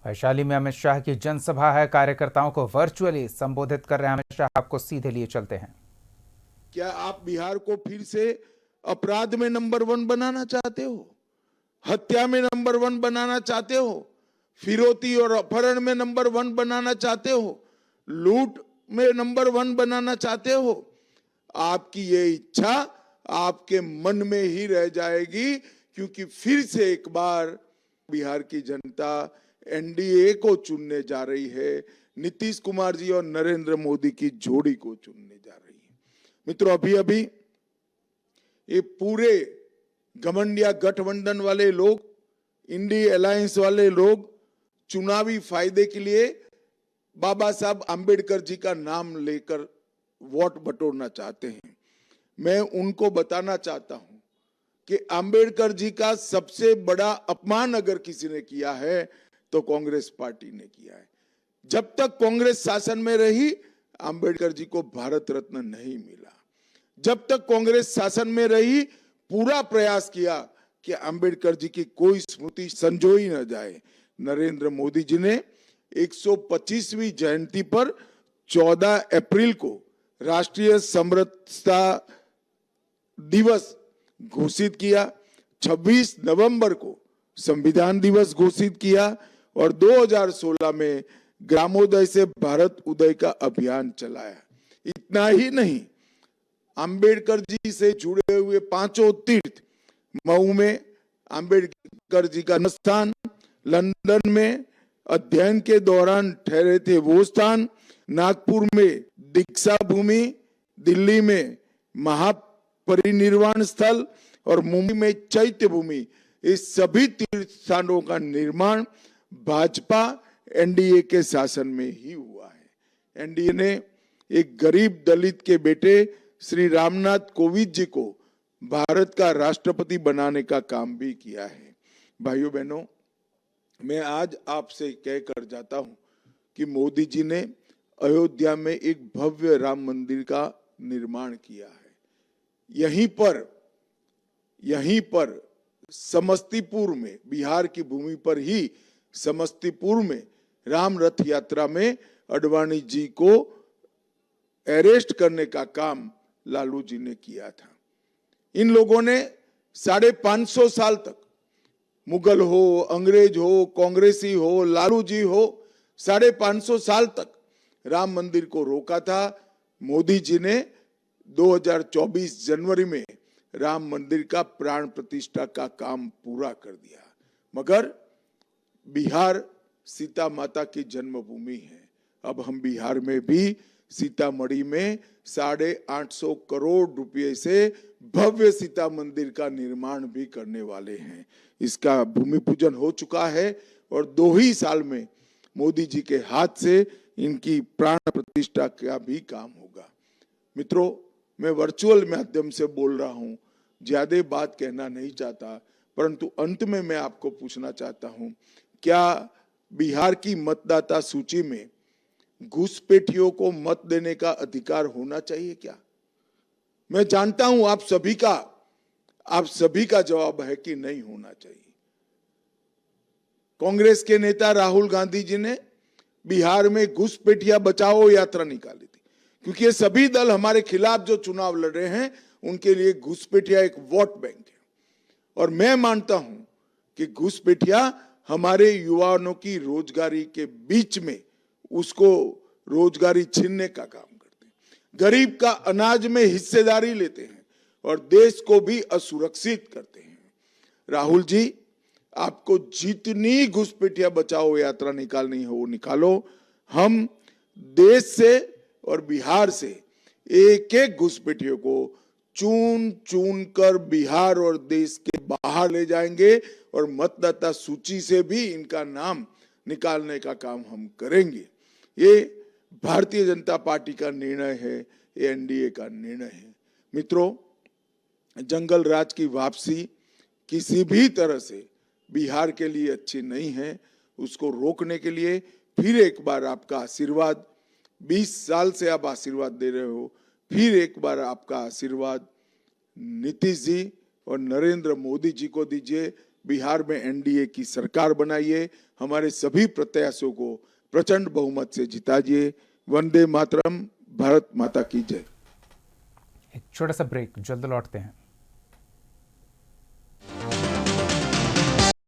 वैशाली में अमित शाह की जनसभा है। कार्यकर्ताओं को वर्चुअली संबोधित कर रहे हैं अमित शाह। आपको सीधे लिए चलते हैं। क्या आप बिहार को फिर से अपराध में नंबर 1 बनाना चाहते हो? हत्या में नंबर 1 बनाना चाहते हो? फिरौती और अपहरण में नंबर 1 बनाना चाहते हो? लूट में नंबर 1 बनाना चाहते हो? आपकी ये इच्छा आपके मन में ही रह जाएगी, क्योंकि फिर से एक बार बिहार की जनता एनडीए को चुनने जा रही है। नीतीश कुमार जी और नरेंद्र मोदी की जोड़ी को चुनने जा रही है। मित्रों, अभी अभी ये पूरे घमंडिया गठबंधन वाले लोग, इंडी अलायंस वाले लोग चुनावी फायदे के लिए बाबा साहब आंबेडकर जी का नाम लेकर वोट बटोरना चाहते हैं। मैं उनको बताना चाहता हूं कि आंबेडकर जी का सबसे बड़ा अपमान अगर किसी ने किया है तो कांग्रेस पार्टी ने किया है। जब तक कांग्रेस शासन में रही, आंबेडकर जी को भारत रत्न नहीं मिला। जब तक कांग्रेस शासन में रही, पूरा प्रयास किया कि आंबेडकर जी की कोई स्मृति संजोई न जाए। नरेंद्र मोदी जी ने 125वीं जयंती पर 14 अप्रैल को राष्ट्रीय समरसता दिवस घोषित किया, 26 नवंबर को संविधान दिवस घोषित किया और 2016 में ग्रामोदय से भारत उदय का अभियान चलाया। इतना ही नहीं, अंबेडकर जी से जुड़े हुए 5 तीर्थ, मऊ में अंबेडकर जी का स्थान, लंदन में अध्ययन के दौरान ठहरे थे वो स्थान, नागपुर में दीक्षा भूमि, दिल्ली में महापरिनिर्वाण स्थल और मुंबई में चैत्य भूमि, इस सभी तीर्थ स्थानों का निर्माण भाजपा एनडीए के शासन में ही हुआ है। एनडीए ने एक गरीब दलित के बेटे श्री रामनाथ कोविंद जी को भारत का राष्ट्रपति बनाने का काम भी किया है। भाइयों बहनों, मैं आज आपसे कहकर जाता हूं कि मोदी जी ने अयोध्या में एक भव्य राम मंदिर का निर्माण किया है। यहीं पर समस्तीपुर में, बिहार की भूमि पर ही समस्तीपुर में राम रथ यात्रा में अडवाणी जी को अरेस्ट करने का काम लालू जी ने किया था। इन लोगों ने 550 साल तक, मुगल हो, अंग्रेज हो, कांग्रेसी हो, लालू जी हो, 550 साल तक राम मंदिर को रोका था। मोदी जी ने 2024 जनवरी में राम मंदिर का प्राण प्रतिष्ठा का काम पूरा कर दिया। मगर बिहार सीता माता की जन्मभूमि है। अब हम बिहार में भी सीतामढ़ी में 850 करोड़ रुपए से भव्य सीता मंदिर का निर्माण भी करने वाले हैं। इसका भूमि पूजन हो चुका है और 2 ही साल में मोदी जी के हाथ से इनकी प्राण प्रतिष्ठा का भी काम होगा। मित्रों, मैं वर्चुअल माध्यम से बोल रहा हूं, ज्यादा बात कहना नहीं चाहता, परंतु अंत में मैं आपको पूछना चाहता हूं, क्या बिहार की मतदाता सूची में घुसपैठियों को मत देने का अधिकार होना चाहिए क्या? मैं जानता हूं आप सभी का जवाब है कि नहीं होना चाहिए। कांग्रेस के नेता राहुल गांधी जी ने बिहार में घुसपैठिया बचाओ यात्रा निकाली थी, क्योंकि ये सभी दल हमारे खिलाफ जो चुनाव लड़ रहे हैं उनके लिए घुसपैठिया एक वोट बैंक है। और मैं मानता हूं कि घुसपैठिया हमारे युवाओं की रोजगारी के बीच में उसको रोजगारी छीनने का काम करते हैं, गरीब का अनाज में हिस्सेदारी लेते हैं और देश को भी असुरक्षित करते हैं। राहुल जी, आपको जितनी घुसपैठिया बचाओ यात्रा निकालनी हो वो निकालो। हम देश से और बिहार से एक एक घुसपैठियों को चुन चुन कर बिहार और देश के बाहर ले जाएंगे और मतदाता सूची से भी इनका नाम निकालने का काम हम करेंगे। ये भारतीय जनता पार्टी का निर्णय है, ये एनडीए का निर्णय है। मित्रों, जंगल राज की वापसी किसी भी तरह से बिहार के लिए अच्छी नहीं है। उसको रोकने के लिए फिर एक बार आपका आशीर्वाद, 20 साल से आप आशीर्वाद दे रहे हो, फिर एक बार आपका आशीर्वाद नीतीश जी और नरेंद्र मोदी जी को दीजिए। बिहार में एनडीए की सरकार बनाइए, हमारे सभी प्रत्याशियों को प्रचंड बहुमत से जिताइए। वंदे मातरम, भारत माता की जय। एक छोटा सा ब्रेक, जल्द लौटते हैं।